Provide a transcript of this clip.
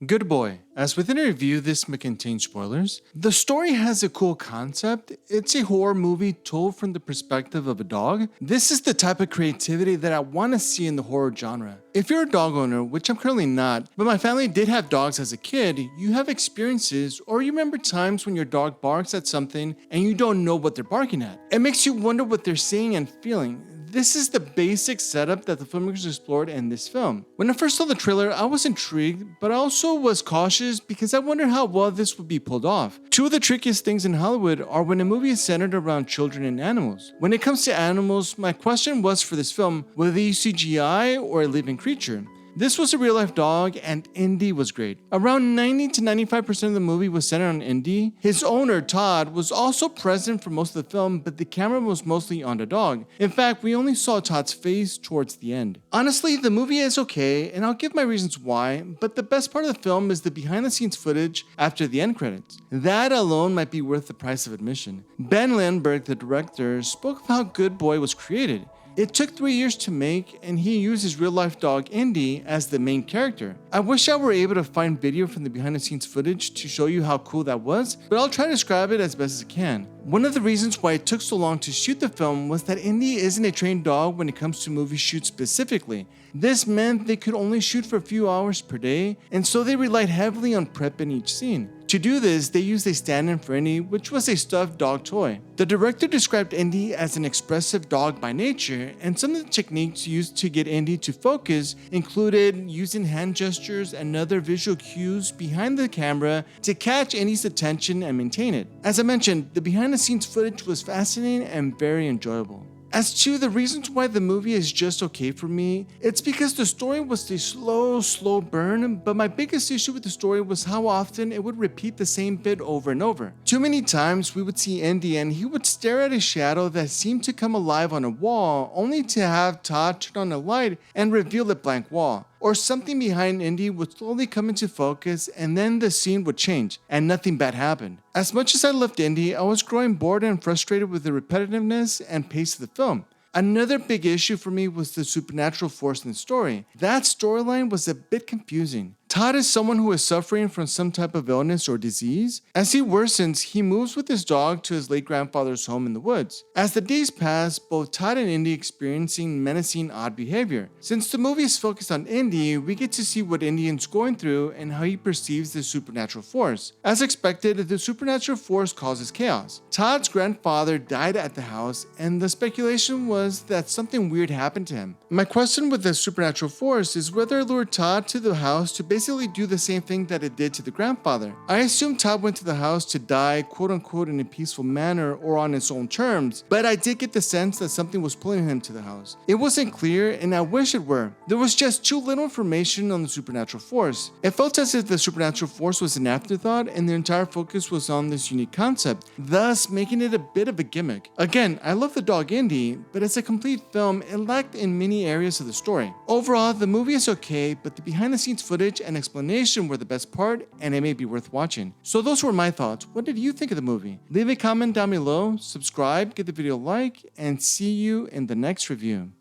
Good boy. As within a review, this may contain spoilers. The story has a cool concept. It's a horror movie told from the perspective of a dog. This is the type of creativity that I want to see in the horror genre. If you're a dog owner, which I'm currently not, but my family did have dogs as a kid, you have experiences or you remember times when your dog barks at something and you don't know what they're barking at. It makes you wonder what they're seeing and feeling. This is the basic setup that the filmmakers explored in this film. When I first saw the trailer, I was intrigued, but I also was cautious because I wondered how well this would be pulled off. Two of the trickiest things in Hollywood are when a movie is centered around children and animals. When it comes to animals, my question was for this film, will they use CGI or a living creature? This was a real-life dog, and Indy was great. Around 90 to 95% of the movie was centered on Indy. His owner, Todd, was also present for most of the film, but the camera was mostly on the dog. In fact, we only saw Todd's face towards the end. Honestly, the movie is okay, and I'll give my reasons why, but the best part of the film is the behind-the-scenes footage after the end credits. That alone might be worth the price of admission. Ben Lindbergh, the director, spoke of how Good Boy was created. It took 3 years to make, and he used his real-life dog Indy as the main character. I wish I were able to find video from the behind-the-scenes footage to show you how cool that was, but I'll try to describe it as best as I can. One of the reasons why it took so long to shoot the film was that Indy isn't a trained dog when it comes to movie shoots specifically. This meant they could only shoot for a few hours per day, and so they relied heavily on prep in each scene. To do this, they used a stand-in for Indy, which was a stuffed dog toy. The director described Indy as an expressive dog by nature, and some of the techniques used to get Indy to focus included using hand gestures and other visual cues behind the camera to catch Indy's attention and maintain it. As I mentioned, the behind-the-scenes footage was fascinating and very enjoyable. As to the reasons why the movie is just okay for me, it's because the story was a slow burn, but my biggest issue with the story was how often it would repeat the same bit over and over. Too many times we would see Indy and he would stare at a shadow that seemed to come alive on a wall, only to have Todd turn on a light and reveal a blank wall. Or something behind Indy would slowly come into focus and then the scene would change and nothing bad happened. As much as I loved Indy, I was growing bored and frustrated with the repetitiveness and pace of the film. Another big issue for me was the supernatural force in the story. That storyline was a bit confusing. Todd is someone who is suffering from some type of illness or disease. As he worsens, he moves with his dog to his late grandfather's home in the woods. As the days pass, both Todd and Indy experiencing menacing odd behavior. Since the movie is focused on Indy, we get to see what Indy is going through and how he perceives the supernatural force. As expected, the supernatural force causes chaos. Todd's grandfather died at the house, and the speculation was that something weird happened to him. My question with the supernatural force is whether it lured Todd to the house to basically do the same thing that it did to the grandfather. I assume Todd went to the house to die quote unquote in a peaceful manner or on his own terms, but I did get the sense that something was pulling him to the house. It wasn't clear and I wish it were. There was just too little information on the supernatural force. It felt as if the supernatural force was an afterthought and the entire focus was on this unique concept, thus making it a bit of a gimmick. Again, I love the dog Indy, but as a complete film, it lacked in many areas of the story. Overall, the movie is okay, but the behind the scenes footage and explanation were the best part, and it may be worth watching. So those were my thoughts. What did you think of the movie? Leave a comment down below, subscribe, give the video a like, and see you in the next review.